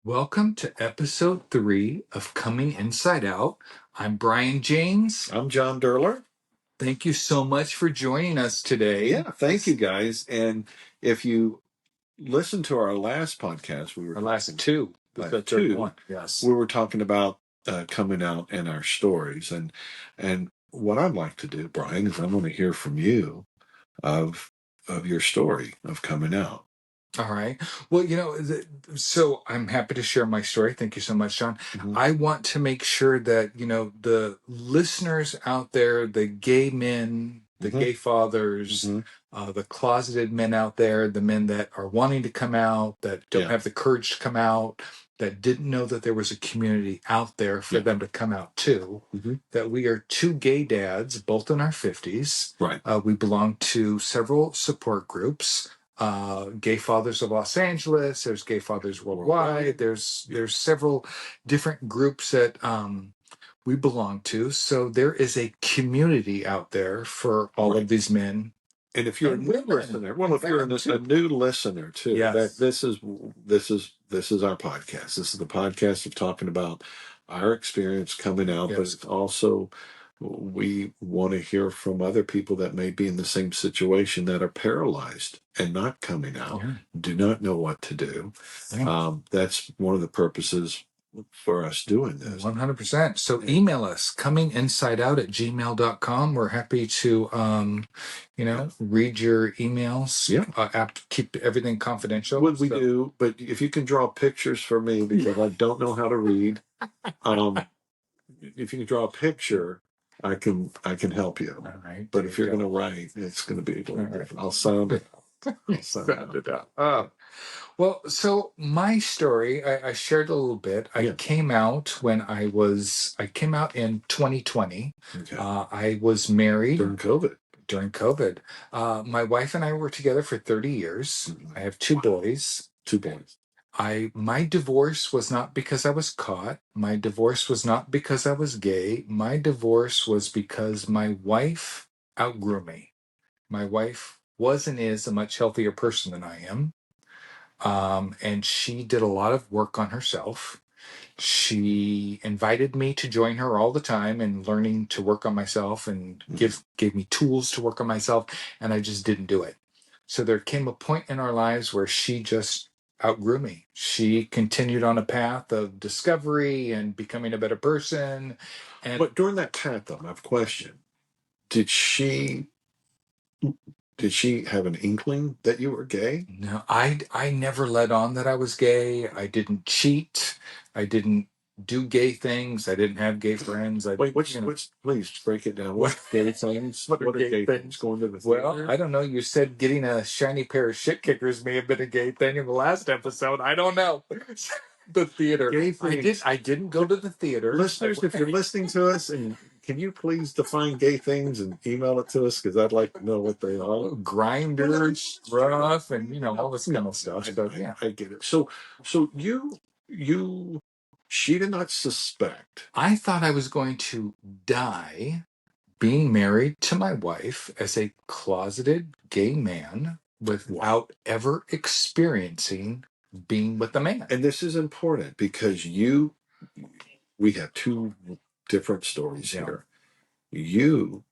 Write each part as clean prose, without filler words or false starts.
Welcome to episode 3 of Coming Inside Out. I'm Brian James. I'm John Derler. Thank you so much for joining us today. Yeah, thank you guys. And if you listen to our last podcast, Our last two. The third one. Yes. We were talking about coming out and our stories. And what I'd like to do, Brian, is I want to hear from you of your story of coming out. All right. Well, so I'm happy to share my story. Thank you so much, John. Mm-hmm. I want to make sure that, the listeners out there, the gay men, the gay fathers, the closeted men out there, the men that are wanting to come out, that don't have the courage to come out, that didn't know that there was a community out there for them to come out to, that we are two gay dads, both in our 50s. Right. We belong to several support groups. Gay Fathers of Los Angeles, there's Gay Fathers Worldwide, there's several different groups that we belong to. So there is a community out there for all of these men. And if you're a new listener, if you're a new listener too, that this is our podcast. This is the podcast of talking about our experience coming out, but it's also we want to hear from other people that may be in the same situation, that are paralyzed and not coming out, do not know what to do. That's one of the purposes for us doing this. 100%. So email us, cominginsideout@gmail.com. We're happy to, read your emails. Keep everything confidential. What we do, but if you can draw pictures for me, because I don't know how to read, if you can draw a picture, I can help you. All right. But if you're going to write, it's going to be a little different. I'll sound it. Well, so my story, I shared a little bit. I came out in 2020. Okay. I was married during COVID. My wife and I were together for 30 years. I have two boys. My divorce was not because I was caught. My divorce was not because I was gay. My divorce was because my wife outgrew me. My wife was and is a much healthier person than I am. And she did a lot of work on herself. She invited me to join her all the time in learning to work on myself, and gave me tools to work on myself, and I just didn't do it. So there came a point in our lives where she just outgrew me. She continued on a path of discovery and becoming a better person. But during that path, though, I have a question. Did she have an inkling that you were gay? No, I never let on that I was gay. I didn't cheat. I didn't do gay things. I didn't have gay friends. Please break it down. What gay things? What are gay things? Going to the theater? Well, I don't know. You said getting a shiny pair of shit kickers may have been a gay thing in the last episode. I don't know. The theater. Gay things. I didn't go to the theater. Listeners, if you're listening to us, and can you please define gay things and email it to us, because I'd like to know what they are. Grinders, stuff, and all this kind of stuff. I get it. So she did not suspect. I thought I was going to die being married to my wife as a closeted gay man without ever experiencing being with a man. And this is important because we have two different stories here. You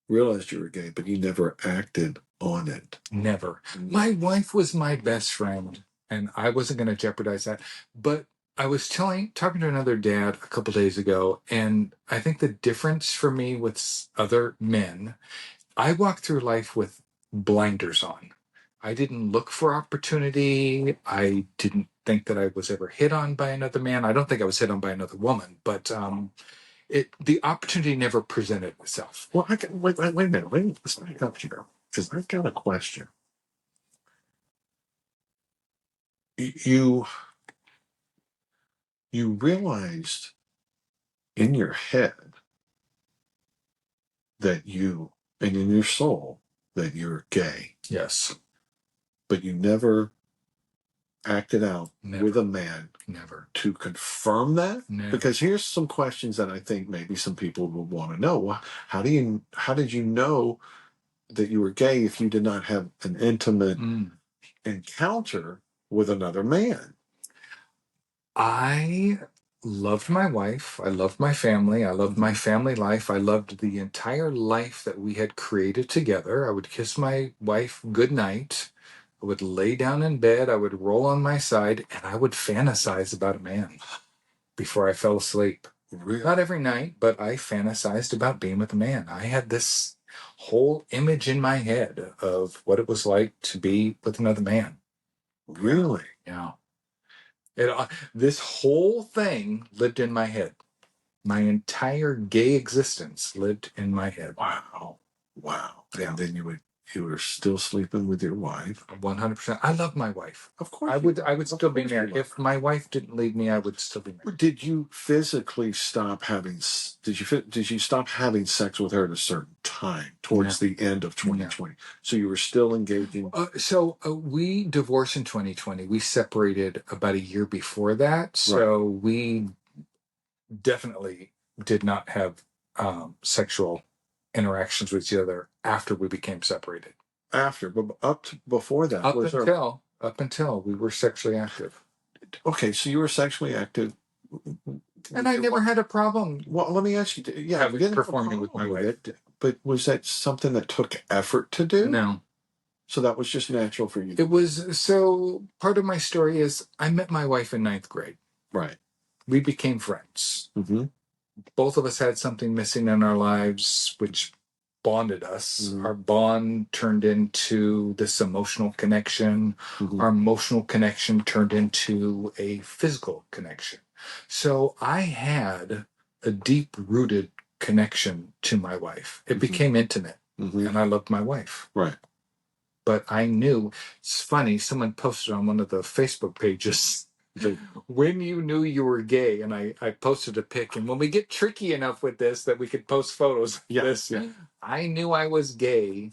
realized you were gay, but you never acted on it. Never. My wife was my best friend, and I wasn't going to jeopardize that. But I was talking to another dad a couple days ago, and I think the difference for me with other men, I walked through life with blinders on. I didn't look for opportunity. I didn't think that I was ever hit on by another man. I don't think I was hit on by another woman, but the opportunity never presented itself. Well, wait a minute. Let's back up here, because I've got a question. You realized in your head and in your soul that you're gay. Yes. But you never acted out with a man. Never. To confirm that? Never. Because here's some questions that I think maybe some people will want to know. How did you know that you were gay if you did not have an intimate encounter with another man? I loved my wife. I loved my family. I loved my family life. I loved the entire life that we had created together. I would kiss my wife goodnight. I would lay down in bed. I would roll on my side, and I would fantasize about a man before I fell asleep. Really? Not every night, but I fantasized about being with a man. I had this whole image in my head of what it was like to be with another man. Really? Yeah. This whole thing lived in my head. My entire gay existence lived in my head. Wow. Yeah. And then you were still sleeping with your wife. 100%. I love my wife. Of course. I would still be married. If my wife didn't leave me, I would still be married. Did you physically stop having? Did you stop having sex with her at a certain time towards the end of 2020? So you were still engaging. So we divorced in 2020. We separated about a year before that. So we definitely did not have sexual interactions with each other after we became separated. But before that, up until we were sexually active. Okay, so you were sexually active, and I never had a problem. Well, let me ask you. Yeah, performing with my wife. But was that something that took effort to do? No. So that was just natural for you. It was. So part of my story is I met my wife in 9th grade. Right. We became friends. Mm-hmm. Both of us had something missing in our lives, which bonded us. Mm-hmm. Our bond turned into this emotional connection. Mm-hmm. Our emotional connection turned into a physical connection. So I had a deep-rooted connection to my wife. It became intimate, and I loved my wife. Right. But I knew, it's funny, someone posted on one of the Facebook pages, when you knew you were gay, and I posted a pic, and when we get tricky enough with this that we could post photos of this, I knew I was gay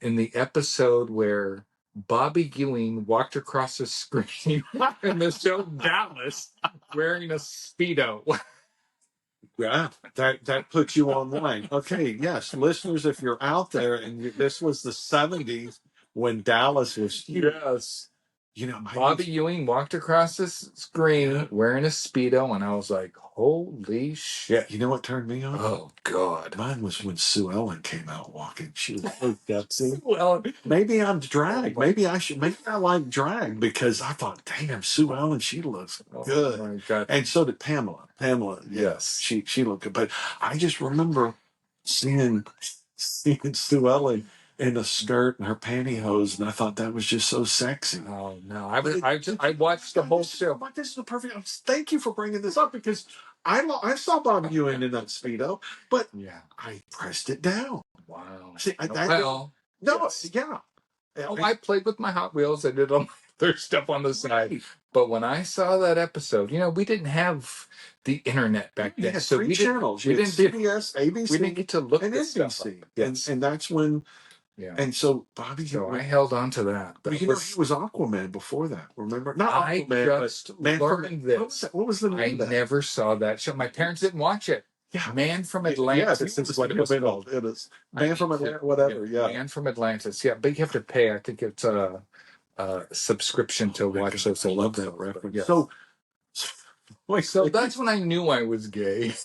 in the episode where Bobby Ewing walked across the screen in the show Dallas wearing a Speedo. Yeah, that puts you online. Okay, yes, listeners, if you're out there and this was the 70s when Dallas was huge. Yes. You know, Bobby Ewing walked across the screen wearing a Speedo, and I was like, holy shit. You know what turned me on? Oh, God. Mine was when Sue Ellen came out walking. She was so gutsy. Well, maybe I'm drag. Maybe I like drag because I thought, damn, Sue Ellen, she looks good. Oh my God. And so did Pamela. Yes. She looked good. But I just remember seeing Sue Ellen in a skirt and her pantyhose, and I thought that was just so sexy. Oh no! I watched the whole show. This is the perfect. Thank you for bringing this up because I saw Bobby Ewing in that Speedo, but I pressed it down. Wow. See, I played with my Hot Wheels. I did all my other stuff on the side. But when I saw that episode, we didn't have the internet back then. So we channels. We didn't CBS, ABC, we didn't get to look at NBC. Yes. And that's when. Yeah. And so Bobby. So I held on to that. But he was Aquaman before that. Remember? Not Aquaman, but Man learned from, this. What was the name? I never saw that show. My parents didn't watch it. Yeah. Man from Atlantis is what it was called. It is. Man from Atlantis, whatever. Yeah. Man from Atlantis. Yeah, but you have to pay. I think it's a subscription to watch those. I love that reference. Yes. So that's when I knew I was gay.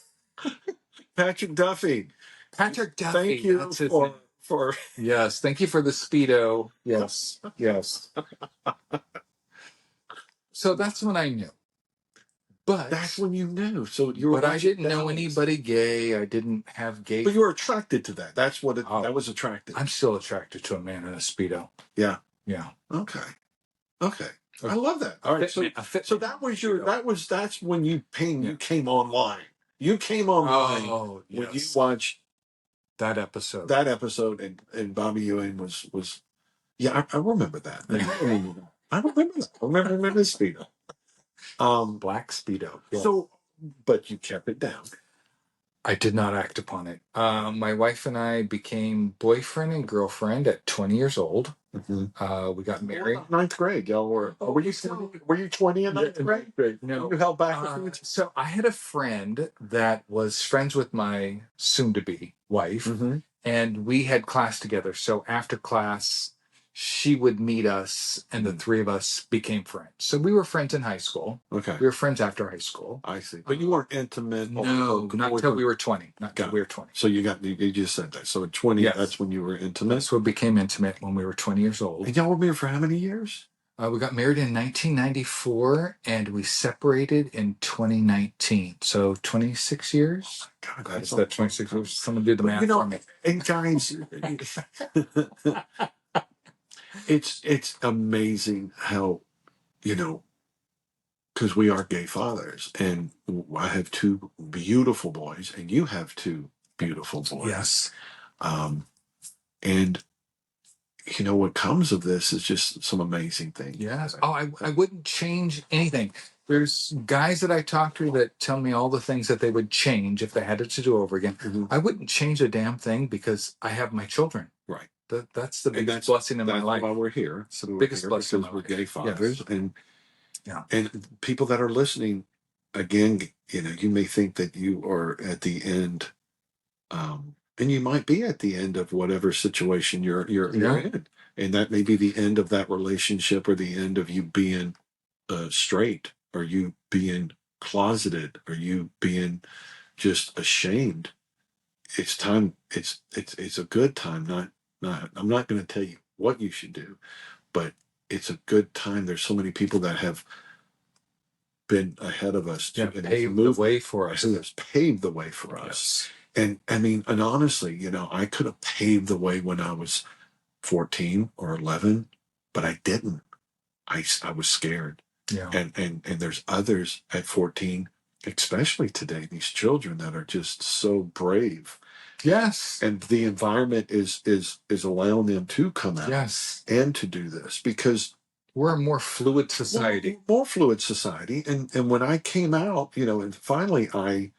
Patrick Duffy. Thank you for yes, thank you for the Speedo. Yes. So that's when I knew. But that's when you knew. So but I didn't know anybody gay. I didn't have gay. But you were attracted to that. That's what that was attractive. I'm still attracted to a man in a Speedo. Yeah. Okay. I love that. All right. So that was that's when you came online. You came online when you watched that episode. That episode and Bobby Ewing was I remember that. I remember that. I remember the Speedo. Black Speedo. Yeah. So, but you kept it down. I did not act upon it. My wife and I became boyfriend and girlfriend at 20 years old. Mm-hmm. We got married. 9th grade, y'all were. Were you 20 in 9th grade? No. You held back. So I had a friend that was friends with my soon-to-be wife, and we had class together. So after class, she would meet us, and the three of us became friends. So we were friends in high school. Okay. We were friends after high school. I see. But you weren't intimate? No, not until we were 20. Not until we were 20. So you just said that. So at 20, yes. That's when you were intimate? That's when we became intimate, when we were 20 years old. And y'all were married for how many years? We got married in 1994, and we separated in 2019. So 26 years. God, that's that 26 years. Someone do the math for me. And guys, it's amazing how, because we are gay fathers, and I have two beautiful boys, and you have two beautiful boys. Yes. And what comes of this is just some amazing things. Yes. Oh, I wouldn't change anything. There's guys that I talk to that tell me all the things that they would change if they had it to do over again. Mm-hmm. I wouldn't change a damn thing because I have my children. Right. That's the biggest blessing in my life. That's why we're here. It's the biggest blessing because we're gay fathers. Yes. And people that are listening, again, you may think that you are at the end, and you might be at the end of whatever situation you're in, and that may be the end of that relationship, or the end of you being straight, or you being closeted, or you being just ashamed. It's time. It's a good time. I'm not going to tell you what you should do, but it's a good time. There's so many people that have been ahead of us, paved the way for us. Has paved the way for us. And I mean, and honestly, I could have paved the way when I was 14 or 11, but I didn't. I was scared. Yeah. And there's others at 14, especially today, these children that are just so brave. Yes. And the environment is allowing them to come out. Yes. And to do this, because we're a more fluid society. More fluid society. And when I came out, and finally I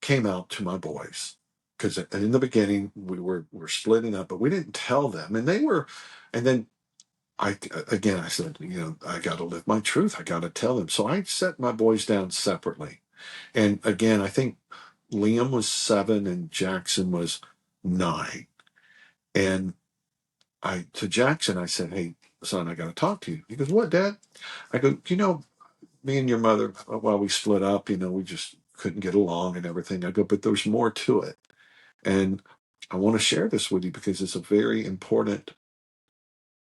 came out to my boys, because in the beginning we were splitting up, but we didn't tell them. And then I said, I got to live my truth. I got to tell them. So I set my boys down separately. And again, I think Liam was 7 and Jackson was 9. And to Jackson, I said, "Hey, son, I got to talk to you." He goes, "What, Dad?" I go, me and your mother, while we split up, we just couldn't get along and everything. I go, "But there's more to it. And I want to share this with you because it's a very important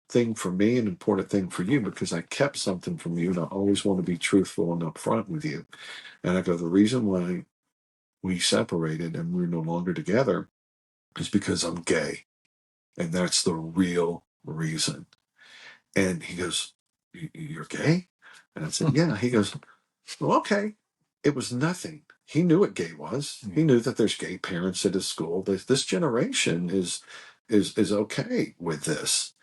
thing for me, an important thing for you, because I kept something from you, and I always want to be truthful and upfront with you." And I go, "The reason why we separated and we're no longer together is because I'm gay. And that's the real reason." And he goes, "You're gay?" And I said, "Yeah." He goes, "Well, okay." It was nothing. He knew what gay was. He knew that there's gay parents at his school. This generation is okay with this.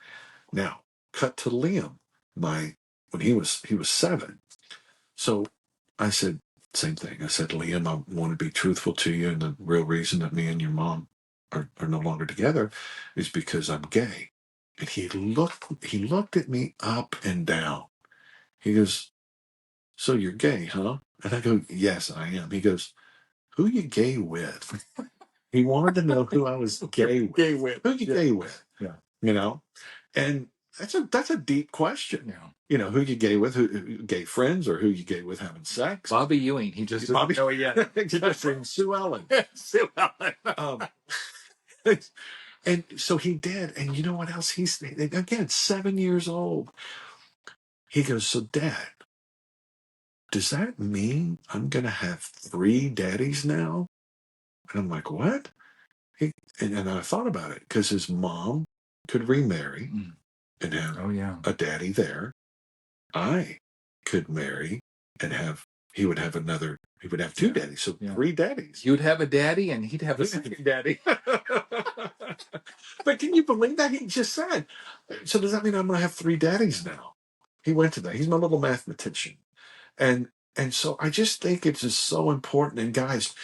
Now, cut to Liam, when he was 7. So I said, same thing. I said, "Liam, I want to be truthful to you, and the real reason that me and your mom are no longer together is because I'm gay." And he looked at me up and down. He goes, "So you're gay, huh?" And I go, "Yes, I am." He goes, "Who you gay with?" He wanted to know who I was gay with. Who you gay with? Yeah. And that's a deep question. Yeah. Who you gay with? Who gay friends, or who you gay with having sex? Bobby Ewing. He just doesn't know it yet. He just sings Sue Ellen. Sue Ellen. And so he did. And you know what else? He's, again, 7 years old. He goes, "So, Dad, does that mean I'm going to have 3 daddies now?" And I'm like, "What?" And I thought about it, because his mom could remarry and have a daddy there. I could marry and he would have 2 daddies. So 3 daddies. You'd have a daddy and he'd have a second daddy. But can you believe that? He just said, "So does that mean I'm going to have 3 daddies now?" He went to that. He's my little mathematician. And so I just think it's just so important. And guys,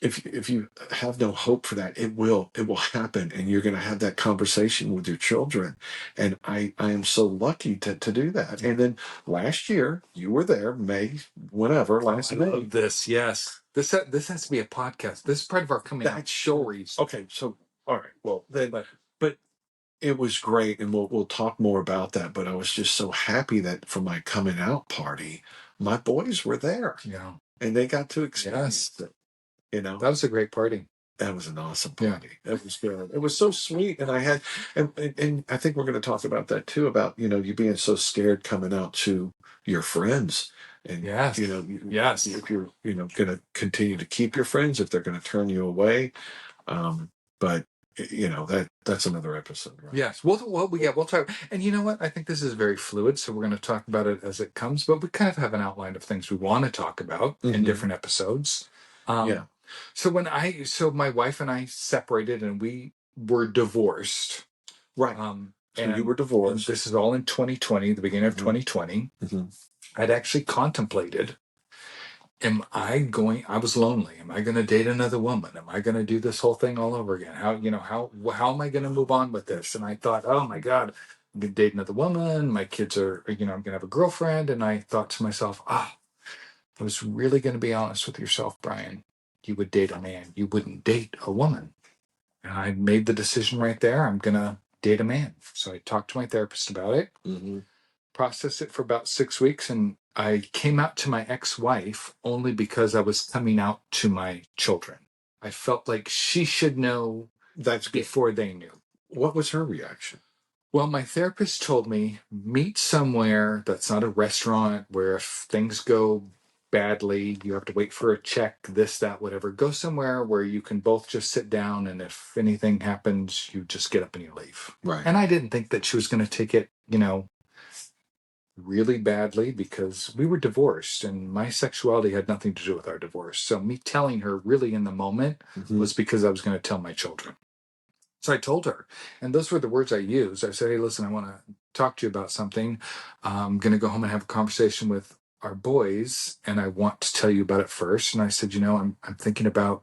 if you have no hope for that, it will happen. And you're going to have that conversation with your children. And I am so lucky to do that. And then last year, you were there, May, whenever, last May. I love this, yes. This has to be a podcast. This is part of our coming out stories. Okay, so, all right. Well, then, but it was great, and we'll talk more about that. But I was just so happy that for my coming out party, my boys were there. Yeah. And they got to experience it. That was a great party. That was an awesome party. Yeah. It was good. It was so sweet. And I had, and I think we're going to talk about that too, about, you being so scared coming out to your friends. And, yes. Yes. If you're, going to continue to keep your friends, if they're going to turn you away. But, that's another episode. Right? Yes. We'll talk. And you know what? I think this is very fluid. So we're going to talk about it as it comes, but we kind of have an outline of things we want to talk about in different episodes. Yeah. So my wife and I separated and we were divorced. Right. So you were divorced. This is all in 2020, the beginning of 2020. I'd actually contemplated, I was lonely. Am I going to date another woman? Am I going to do this whole thing all over again? How am I going to move on with this? And I thought, oh my God, I'm going to date another woman. My kids are, I'm going to have a girlfriend. And I thought to myself, I was really going to be honest with yourself, Brian. You would date a man. You wouldn't date a woman. And I made the decision right there. I'm going to date a man. So I talked to my therapist about it, processed it for about 6 weeks. And I came out to my ex-wife only because I was coming out to my children. I felt like she should know before they knew. What was her reaction? Well, my therapist told me, meet somewhere that's not a restaurant where if things go badly, you have to wait for a check, this, that, whatever. Go somewhere where you can both just sit down, and if anything happens, you just get up and you leave. Right. And I didn't think that she was going to take it, really badly, because we were divorced and my sexuality had nothing to do with our divorce. So me telling her really in the moment was because I was going to tell my children. So I told her, and those were the words I used. I said, hey, listen, I want to talk to you about something. I'm going to go home and have a conversation with our boys, and I want to tell you about it first. And I said, I'm thinking about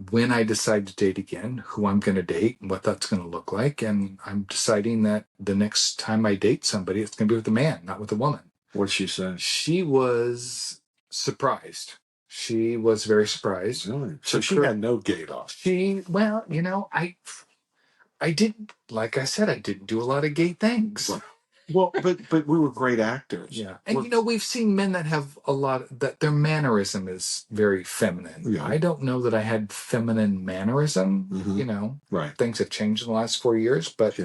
when I decide to date again, who I'm going to date and what that's going to look like. And I'm deciding that the next time I date somebody, it's going to be with a man, not with a woman. What'd she say? She was surprised. She was very surprised. Really? So she had no gate off. I didn't, like I said, I didn't do a lot of gay things. Well, but we were great actors. Yeah. And we've seen men that have that their mannerism is very feminine. Yeah. I don't know that I had feminine mannerism, Right. Things have changed in the last 4 years, but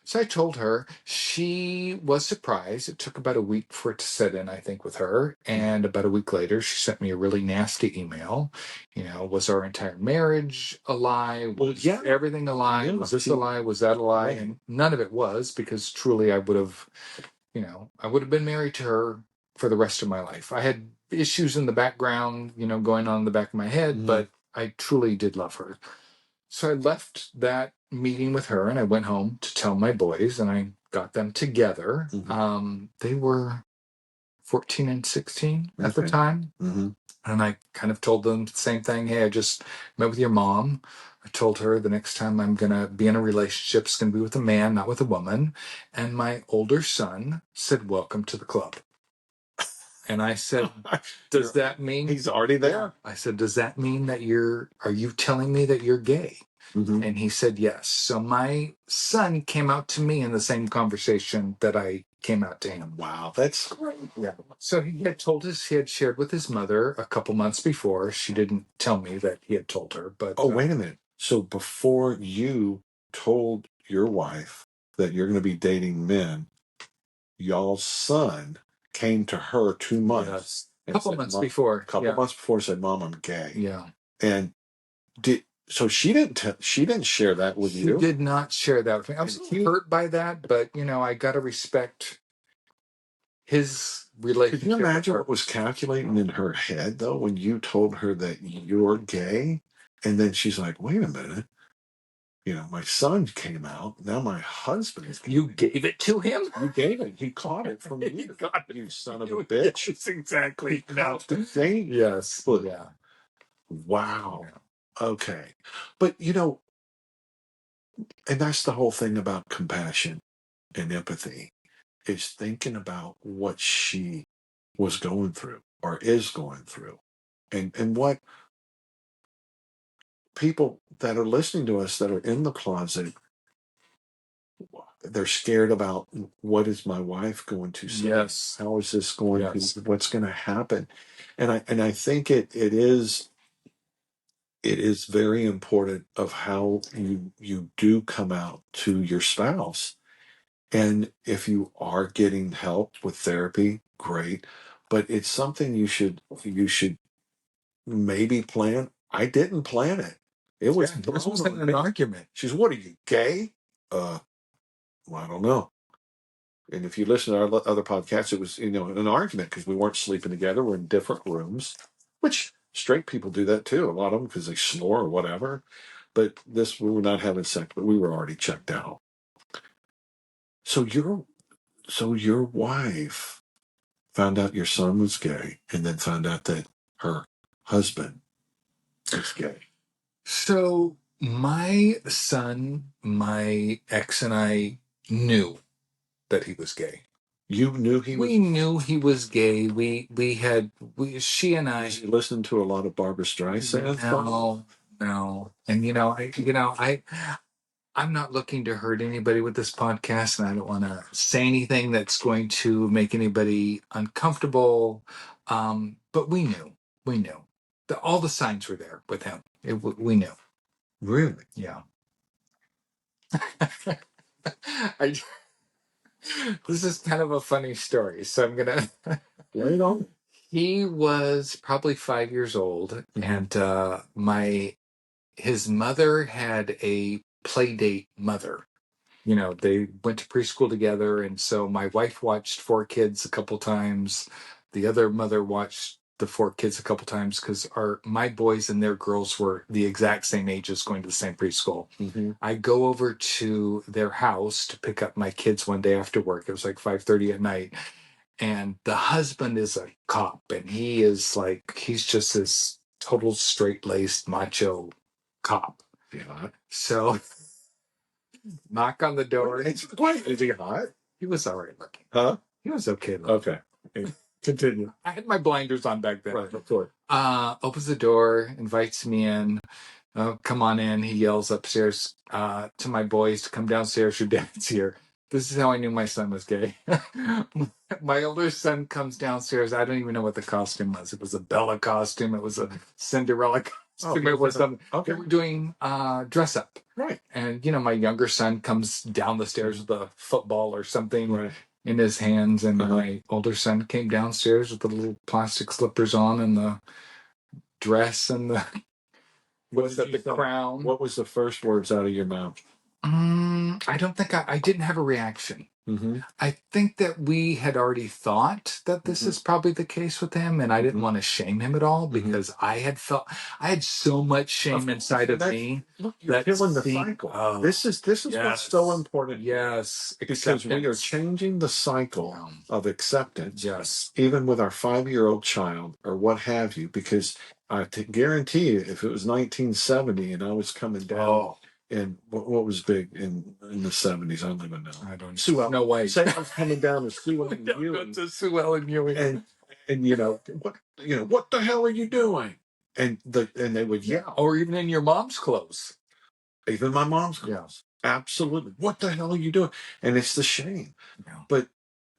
so I told her. She was surprised. It took about a week for it to set in, I think, with her. And about a week later, she sent me a really nasty email. Was our entire marriage a lie? Was everything a lie? Yeah, was this a lie? Was that a lie? Right. And none of it was, because truly I would have, been married to her for the rest of my life. I had issues in the background, going on in the back of my head, but I truly did love her. So I left that meeting with her and I went home to tell my boys, and I got them together. They were 14 and 16 at the time. And I kind of told them the same thing. Hey, I just met with your mom. I told her the next time I'm going to be in a relationship, it's going to be with a man, not with a woman. And my older son said, welcome to the club. And I said, does that mean he's already there? I said, does that mean that are you telling me that you're gay? And he said, yes. So my son came out to me in the same conversation that I came out to him. Wow, that's great. Yeah. So he had shared with his mother a couple months before. She didn't tell me that he had told her, but. Oh, wait a minute. So before you told your wife that you're going to be dating men, y'all's son came to her 2 months. Yes. A couple months before. Months before, said, Mom, I'm gay. Yeah. And so she didn't share that with you? She did not share that with me. I was hurt by that, but I got to respect his relationship. Could you imagine what was calculating in her head, though, when you told her that you're gay? And then she's like, wait a minute. My son came out. Now my husband. You gave it to him? You gave it. He caught it from you. You son of a bitch. Yes, exactly. He caught the thing. Yes. But, yeah. Wow. Yeah. Okay. But, and that's the whole thing about compassion and empathy, is thinking about what she was going through or is going through, and what people that are listening to us that are in the closet they're scared about what is my wife going to say? Yes. How is this going Yes. to, what's going to happen? And I think it is very important of how you do come out to your spouse. And if you are getting help with therapy, great. But it's something you should maybe plan. I didn't plan it. It was This wasn't an argument. She's, what are you, gay? Well, I don't know. And if you listen to our other podcasts, it was, an argument because we weren't sleeping together. We're in different rooms, which straight people do that too. A lot of them because they snore or whatever. But we were not having sex, but we were already checked out. So your wife found out your son was gay, and then found out that her husband was gay. So my son, my ex, and I knew that he was gay. You knew he was? We knew he was gay. She and I. Did you listen to a lot of Barbra Streisand? No. And I'm not looking to hurt anybody with this podcast, and I don't want to say anything that's going to make anybody uncomfortable. But we knew. All the signs were there with him. We knew. Really? Yeah. This is kind of a funny story, so I'm gonna lay it on. He was probably 5 years old, and his mother had a play date mother. They went to preschool together, and so my wife watched 4 kids a couple times. The other mother watched the 4 kids a couple times because my boys and their girls were the exact same ages, going to the same preschool. Mm-hmm. I go over to their house to pick up my kids one day after work. It was like 5:30 at night. And the husband is a cop, and he's just this total straight-laced macho cop. Yeah. So knock on the door. Is he hot? He was all right looking. Huh? He was okay looking. Okay. Continue. I had my blinders on back then. Right, of course. Opens the door, invites me in. Oh, come on in. He yells upstairs to my boys to come downstairs. Your dad's here. This is how I knew my son was gay. My older son comes downstairs. I don't even know what the costume was. It was a Bella costume. It was a Cinderella costume. It was something. Okay. They were doing dress up. Right. And, my younger son comes down the stairs with a football or something. Right. In his hands, and my older son came downstairs with the little plastic slippers on and the dress and the crown. What was the first words out of your mouth? I don't think I didn't have a reaction. Mm-hmm. I think that we had already thought that this is probably the case with him, and I didn't want to shame him at all because I had so much shame inside of me. Look, you're killing the cycle. This is what's so important. Yes, because we are changing the cycle of acceptance. Yes, even with our 5-year-old child or what have you. Because I guarantee you, if it was 1970 and I was coming down. And what was big in the 70s? I don't even know. I don't know. No way. Say I was coming down to Sue Ellen Ewing. To Sue Ellen Ewing. And what the hell are you doing? And they would yell. Or even in your mom's clothes. Even my mom's clothes. Yeah. Absolutely. What the hell are you doing? And it's the shame. Yeah. But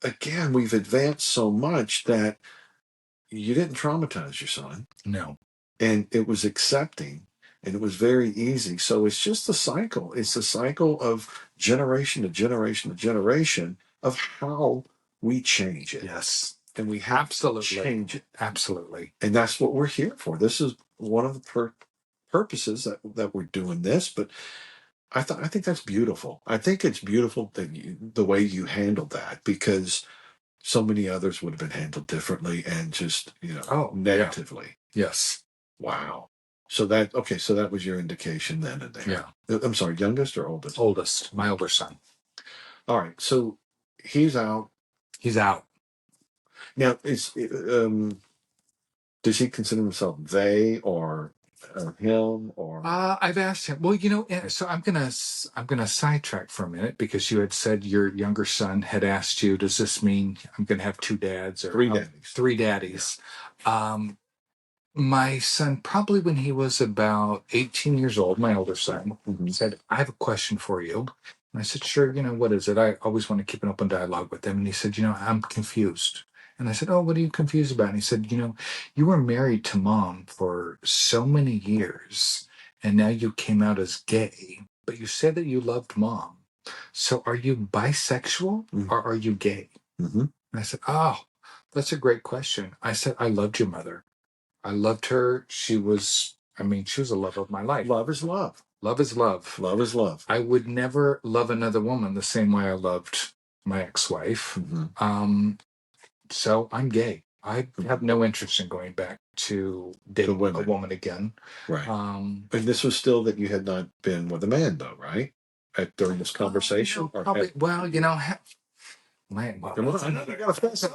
again, we've advanced so much that you didn't traumatize your son. No. And it was accepting. And it was very easy. So it's just a cycle. It's a cycle of generation to generation to generation of how we change it. Yes. And we have to change it. Absolutely. And that's what we're here for. This is one of the purposes that we're doing this. But I think that's beautiful. I think it's beautiful that the way you handled that, because so many others would have been handled differently and just, negatively. Yeah. Yes. Wow. So that was your indication then and there. Yeah. I'm sorry, youngest or oldest? Oldest, my older son. All right. So he's out. He's out. Now, does he consider himself they or him or? I've asked him. Well, so I'm gonna sidetrack for a minute because you had said your younger son had asked you, does this mean I'm gonna have 2 dads or 3 daddies? 3 daddies. Yeah. My son, probably when he was about 18 years old, my older son, said, I have a question for you. And I said, sure, what is it? I always want to keep an open dialogue with them. And he said, I'm confused. And I said, oh, what are you confused about? And he said, you were married to mom for so many years, and now you came out as gay, but you said that you loved mom. So are you bisexual or are you gay? Mm-hmm. And I said, oh, that's a great question. I said, I loved your mother. I loved her. She was a love of my life. Love is love. Love is love. Love is love. I would never love another woman the same way I loved my ex-wife. Mm-hmm. So I'm gay. I have no interest in going back to dating a woman again. Right. And this was still that you had not been with a man, though, right? During this conversation? Probably.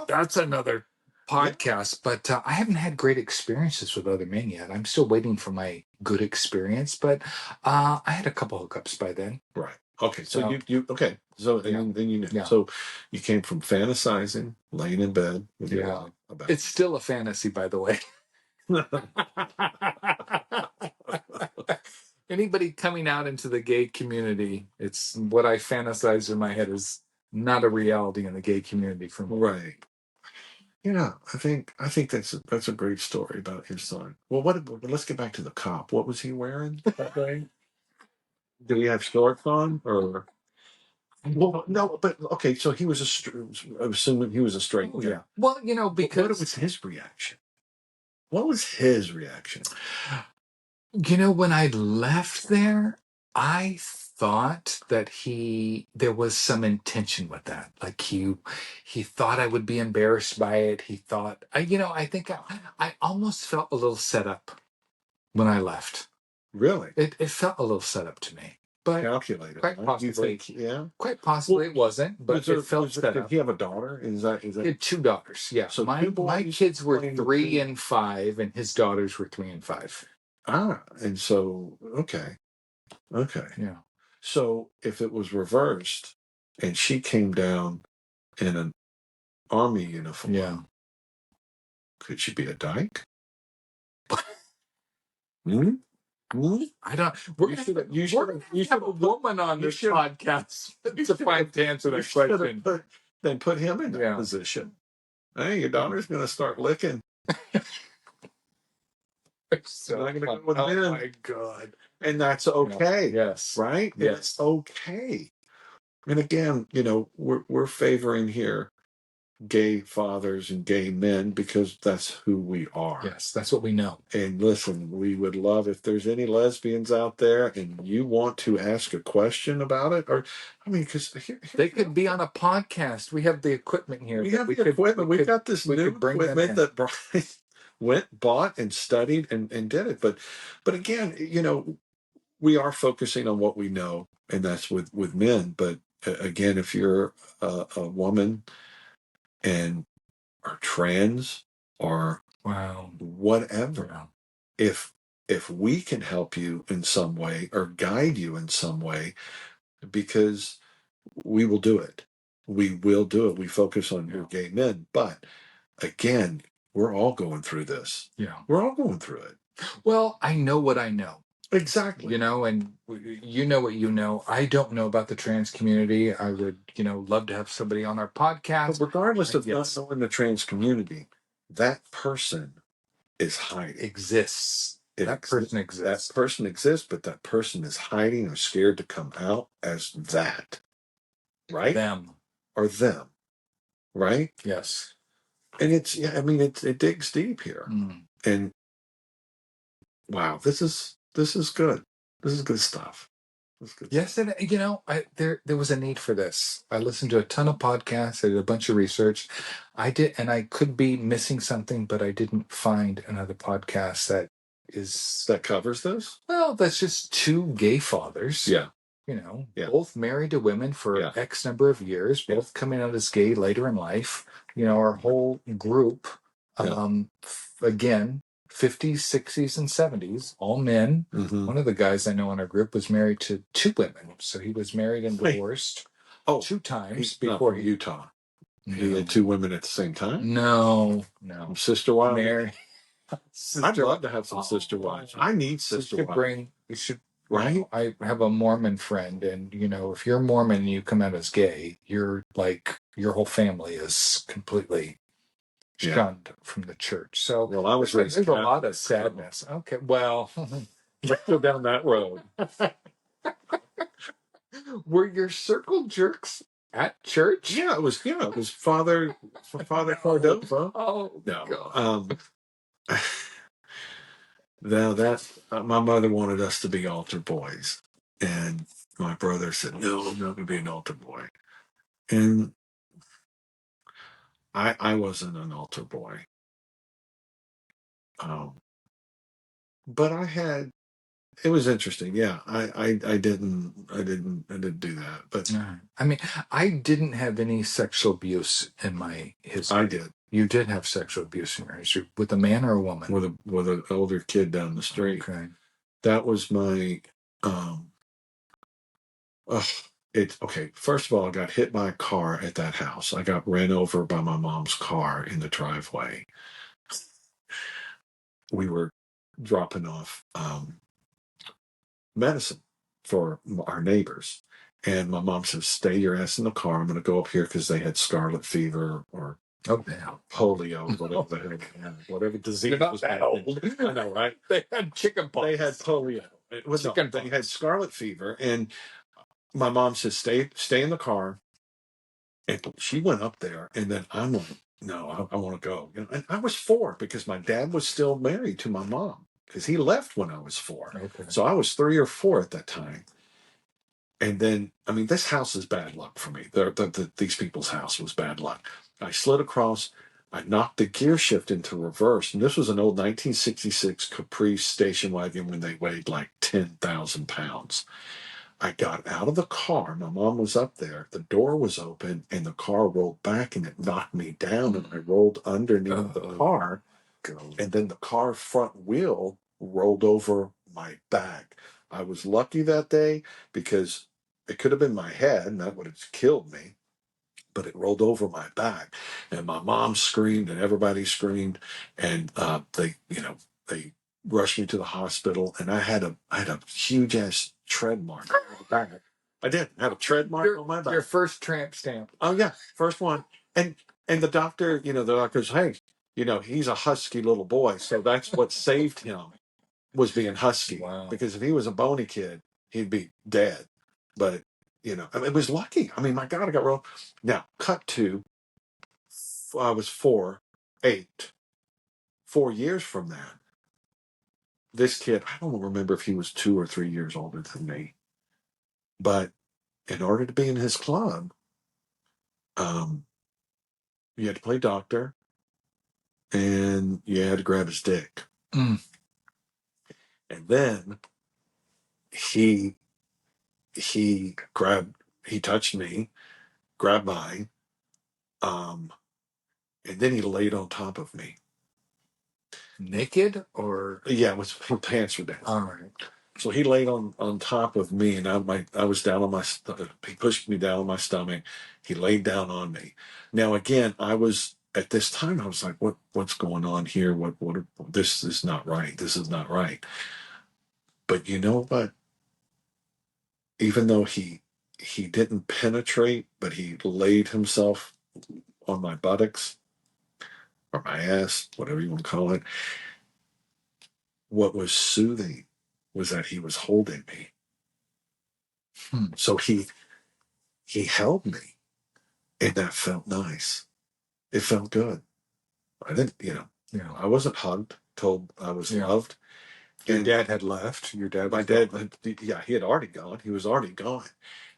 That's another podcast. Yeah. But I haven't had great experiences with other men yet. I'm still waiting for my good experience, but I had a couple hookups by then. Right. Okay. So you okay. So then you know. Yeah. So you came from fantasizing, laying in bed with your wife about it's still a fantasy, by the way. Anybody coming out into the gay community, it's what I fantasize in my head is not a reality in the gay community for me. Right. I think that's a great story about your son. Well, let's get back to the cop. What was he wearing that day? Did he have shorts on or? Well, no, but okay. So he was I'm assuming he was a straight guy. Yeah. Well, because what was his reaction? What was his reaction? When I left there, I thought that there was some intention with that. Like he thought I would be embarrassed by it. He thought, I think I almost felt a little set up when I left. Really? It felt a little set up to me. But calculated. Quite possibly. Yeah. Quite possibly it wasn't, but it felt set up. Did he have a daughter? Is that? He had 2 daughters. Yeah. So my kids were 3 and 5, and his daughters were 3 and 5. And so okay. Yeah. So if it was reversed, and she came down in an army uniform, could she be a dyke? Hmm? I don't. You should have a woman on this podcast to answer that question. Then put him in that position. Hey, your daughter's going to start licking. So I'm going to go with men. Oh my God! And that's okay. Yes. Right. Yes. It's okay. And again, we're favoring here gay fathers and gay men because that's who we are. Yes, that's what we know. And listen, we would love if there's any lesbians out there and you want to ask a question about it, or because they could be on a podcast. We have the equipment here. We have the equipment. We've got this new equipment that Brian went, bought, and studied and did it. But again, we are focusing on what we know, and that's with men. But again, if you're a woman and are trans or whatever, if we can help you in some way or guide you in some way, because we will do it. We will do it. We focus on your gay men, but again, we're all going through this. Yeah, we're all going through it. Well, I know what I know. Exactly. And you know what you know. I don't know about the trans community. I would, love to have somebody on our podcast. But regardless of not knowing the trans community, that person is hiding. Exists. That person exists. That person exists, but that person is hiding or scared to come out as that. Right? Them. Or them. Right? Yes. And it digs deep here. And wow, this is good. This is good stuff. Yes, and there was a need for this. I listened to a ton of podcasts. I did a bunch of research. I did, and I could be missing something, but I didn't find another podcast that covers this. Well, that's just 2 gay fathers. Yeah. Both married to women for X number of years, both coming out as gay later in life. Our whole group, again, 50s, 60s, and 70s, all men. Mm-hmm. One of the guys I know in our group was married to 2 women. So he was married and divorced 2 times before Utah. He had 2 women at the same time? No. Sister wives? Mary. I'd love to have some sister wives. I need sister wives. We should right? I have a Mormon friend, and if you're Mormon and you come out as gay, you're like your whole family is completely shunned from the church. So well, I was there's raised a lot of Catholic, sadness. Okay, well, let's go down that road. were your circle jerks at church? Yeah, it was Father Cordova. Oh No, God. now that my mother wanted us to be altar boys, and my brother said, "No, I'm not going to be an altar boy." And I wasn't an altar boy, but it was interesting. Yeah, I didn't do that, but I mean, I didn't have any sexual abuse in my history. I did You did have sexual abuse in your history with a man or a woman? with an older kid down the street. Okay. That was my ugh, it's okay. First of all, I got hit by a car at that house. I got ran over by my mom's car in the driveway. We were dropping off medicine for our neighbors. And my mom says, "Stay your ass in the car. I'm going to go up here," because they had scarlet fever or polio, whatever the hell they had, whatever disease. You're not was that happening. old. I know, right? They had chicken pox. They had polio. They had scarlet fever, and my mom says, "Stay in the car." And she went up there, and then I'm like, "No, I want to go." And I was 4 because my dad was still married to my mom because he left when I was 4. Okay. So I was 3 or 4 at that time. And then, I mean, this house is bad luck for me. These people's house was bad luck. I slid across. I knocked the gear shift into reverse. And this was an old 1966 Caprice station wagon when they weighed like 10,000 pounds. I got out of the car. My mom was up there. The door was open, and the car rolled back, and it knocked me down. And I rolled underneath the car. And then the car front wheel rolled over my back. I was lucky that day because it could have been my head, and that would have killed me. But it rolled over my back, and my mom screamed, and everybody screamed, and they rushed me to the hospital, and I had a huge ass tread mark on my back. I did have a tread mark on my back. Your first tramp stamp. Oh yeah, first one, and the doctor, the doctor's, "Hey, he's a husky little boy, so that's what saved him, was being husky. Wow. Because if he was a bony kid, he'd be dead." But I mean, it was lucky. I mean, my God, I got rolled. Now, cut to, I was 4 years from that. This kid, I don't remember if he was 2 or 3 years older than me, but in order to be in his club, you had to play doctor, and you had to grab his dick. Mm. And then he touched me, grabbed mine, and then he laid on top of me. Naked or? Yeah, his pants were down. All right. So he laid on top of me, and I was down on my stomach. He pushed me down on my stomach. He laid down on me. Now again, at this time, I was like, what's going on here? This is not right. This is not right. But you know what? Even though he didn't penetrate, but he laid himself on my buttocks or my ass, whatever you want to call it. What was soothing was that he was holding me. So he held me, and that felt nice. It felt good. I didn't, I wasn't hugged, told I was loved. Your dad had left. Your dad. My dad, yeah, he had already gone. He was already gone,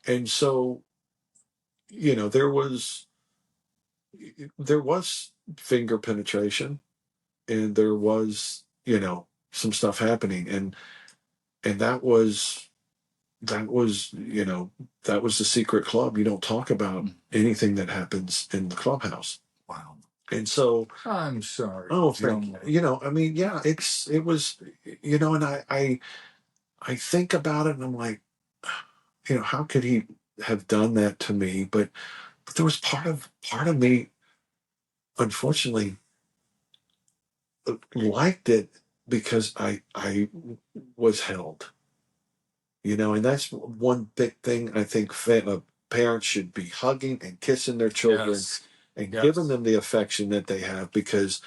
and so, there was finger penetration, and there was, some stuff happening, and that was that was the secret club. You don't talk about anything that happens in the clubhouse. Wow. And so, I'm sorry. oh, thank you. I mean, yeah, it was, and I think about it, and I'm like, how could he have done that to me? But there was part of me, unfortunately, liked it because I was held. And that's one big thing I think parents should be hugging and kissing their children. Yes. And giving them the affection that they have, because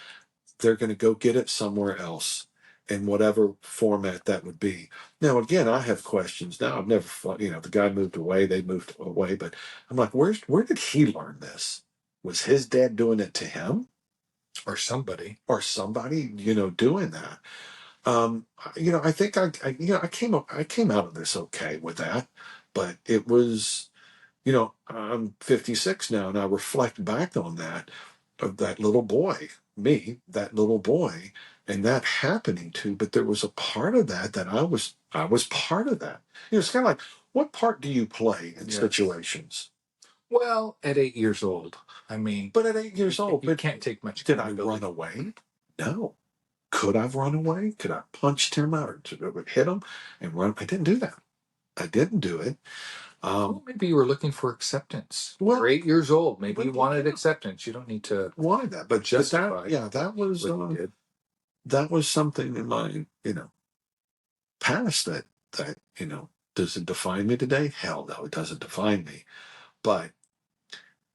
they're going to go get it somewhere else in whatever format that would be. Now, again, I have questions. Now, I've never, the guy moved away, they moved away, but I'm like, where did he learn this? Was his dad doing it to him? Or somebody, doing that. I think I came out of this okay with that, but it was, I'm 56 now, and I reflect back on that, of that little boy, that little boy, and that happening to. But there was a part of that I was part of that. It's kind of like, what part do you play in situations? Well, at 8 years old, I mean, but at 8 years old, you can't take much. Did I run away? No. Could I have run away? Could I have punched him or hit him and run? I didn't do that. I didn't do it. Maybe you were looking for acceptance. Well, you're 8 years old. Maybe you wanted acceptance. You don't need to wanted that, but justify. That was that was something in my past that does it define me today? Hell no, it doesn't define me. But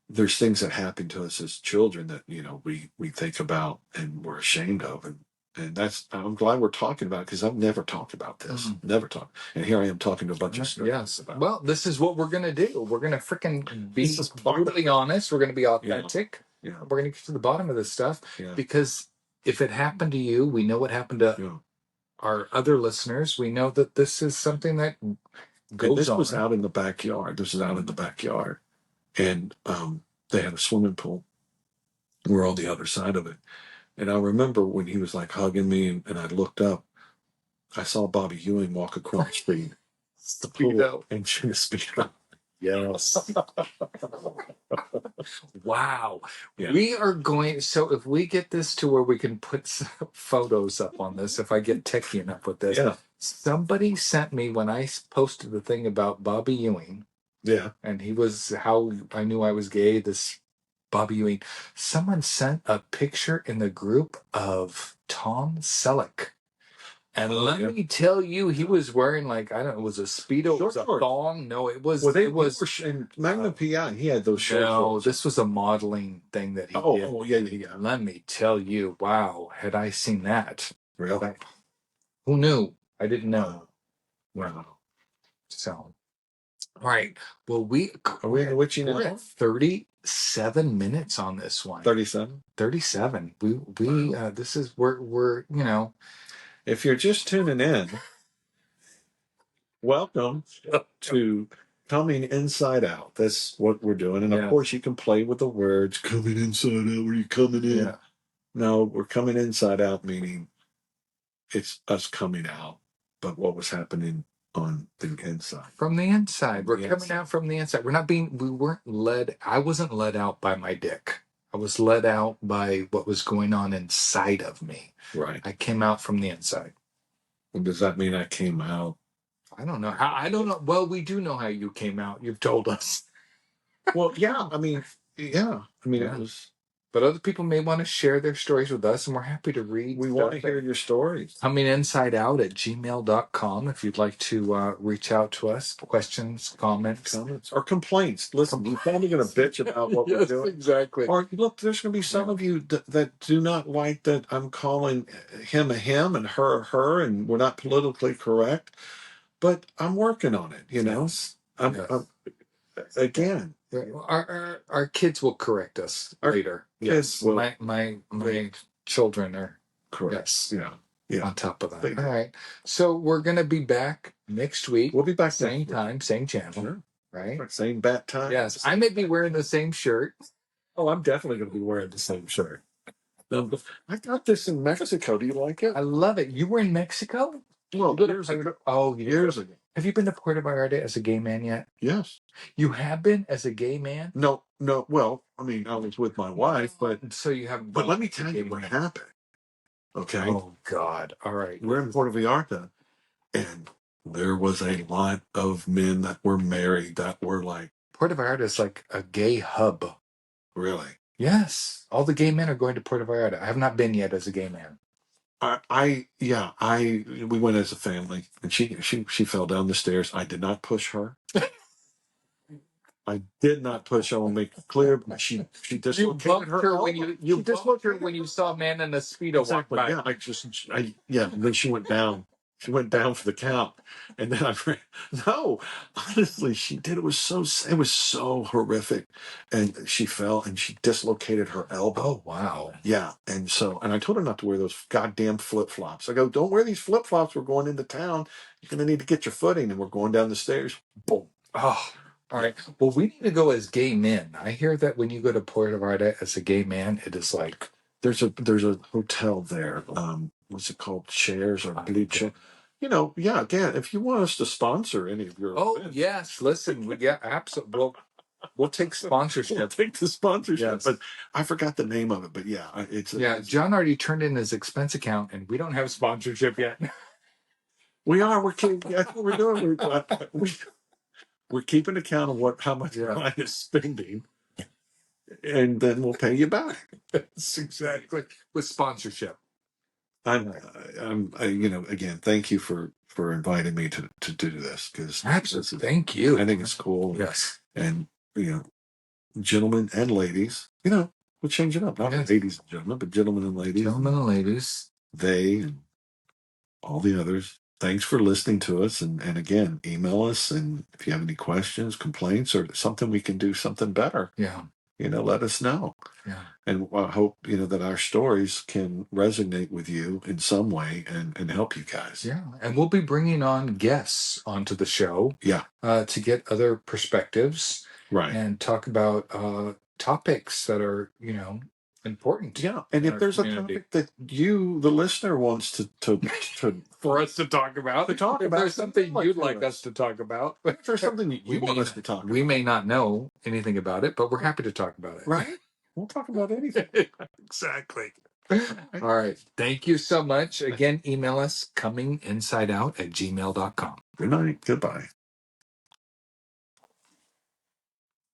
there's things that happen to us as children that we think about and we're ashamed of, and I'm glad we're talking about it, because I've never talked about this. Never talked. And here I am talking to a bunch of students. Yes. Well, this is what we're going to do. We're going to freaking be brutally honest. We're going to be authentic. Yeah. We're going to get to the bottom of this stuff. Yeah. Because if it happened to you, we know what happened to our other listeners. We know that this is something that goes on. This was out in the backyard. This is out in the backyard. And they had a swimming pool. We're on the other side of it. And I remember when he was like hugging me, and I looked up, I saw Bobby Ewing walk across the pool and shoot a speedo. Yes. Wow. Yeah. We are going, so if we get this to where we can put some photos up on this, if I get techie enough with this. Yeah. Somebody sent me, when I posted the thing about Bobby Ewing. Yeah. And he was how I knew I was gay, this Bobby Ewing. Someone sent a picture in the group of Tom Selleck. And let me tell you, he was wearing, like, I don't know, it was a Speedo, it was a thong. No, it was. Well, it was in Magnum PI. He had those short shorts. This was a modeling thing that he did. Oh, yeah. Let me tell you, wow, had I seen that. Really? Who knew? I didn't know. Wow. So, all right. Well, we're at 37 minutes on this one. 37? 37. This is, we're If you're just tuning in, welcome to Coming Inside Out. That's what we're doing. And of course, you can play with the words, coming inside out, where you coming in? Yeah. No, we're coming inside out, meaning it's us coming out, but what was happening on the inside. From the inside. We're coming out from the inside. I wasn't led out by my dick. I was led out by what was going on inside of me. Right. I came out from the inside. Well, does that mean I came out? I don't know. I don't know. Well, we do know how you came out. You've told us. Well, yeah. I mean, it was. But other people may want to share their stories with us, and we're happy to read. We want to hear your stories. Cominginsideout@gmail.com if you'd like to reach out to us. Questions, comments. Or complaints. Listen, we're probably going to bitch about what we're doing. Exactly. Or look, there's going to be some of you that do not like that I'm calling him a him and her a her, and we're not politically correct. But I'm working on it, Yes. Again. Our kids will correct us later. Yes, my children are correct. Yes, yeah. On top of that, all right. So we're gonna be back next week. We'll be back same time, same channel, sure. Right? Same bat time. Yes, I may be wearing the same shirt. Oh, I'm definitely gonna be wearing the same shirt. I got this in Mexico. Do you like it? I love it. You were in Mexico? Well, years ago. Oh, years ago. Have you been to Puerto Vallarta as a gay man yet? Yes. You have been as a gay man? No. Well, I mean, I was with my wife, but so you have. But let me tell you what happened. Okay. Oh God! All right. We're in Puerto Vallarta, and there was a lot of men that were married that were like. Puerto Vallarta is like a gay hub. Really? Yes. All the gay men are going to Puerto Vallarta. I have not been yet as a gay man. We went as a family, and she fell down the stairs. I did not push her. I did not push. I will make it clear. She You dislocated bumped her her elbow. when you bumped her when you saw a man in a speedo walk Exactly. by. Yeah. And then she went down. She went down for the count, and then no, honestly, she did. It was so horrific, and she fell and she dislocated her elbow. Oh wow. Yeah, and I told her not to wear those goddamn flip flops. I go, don't wear these flip flops. We're going into town. You're gonna need to get your footing, and we're going down the stairs. Boom. Oh. All right. Well, we need to go as gay men. I hear that when you go to Puerto Vallarta as a gay man, it is like There's a hotel there. What's it called? Shares or Blue Chip? Yeah. Again, if you want us to sponsor any of your events, yes. Listen, absolutely. We'll take sponsorship. we'll take the sponsorship. Yes. But I forgot the name of it. But yeah, it's John already turned in his expense account, and we don't have sponsorship yet. We are. We're keeping. That's what we're doing. We're keeping account of how much Brian is spending, and then we'll pay you back. That's exactly with sponsorship. Again, thank you for inviting me to do this, because absolutely, thank you. I think it's cool. Yes, and gentlemen and ladies, we'll change it up. Not ladies and gentlemen, but gentlemen and ladies. Gentlemen and ladies. They and all the others. Thanks for listening to us. And again, email us. And if you have any questions, complaints, or something we can do something better, let us know. Yeah. And I hope, that our stories can resonate with you in some way and help you guys. Yeah. And we'll be bringing on guests onto the show. Yeah. To get other perspectives. Right. And talk about topics that are, important. Yeah. And if there's a topic that you, the listener, wants to for us to talk about, if there's something you'd like us to talk about, if there's something you want us to talk about, we may not know anything about it, but we're happy to talk about it. Right. We'll talk about anything. Exactly. All right. Thank you so much. Again, email us cominginsideout@gmail.com. Good night. Goodbye.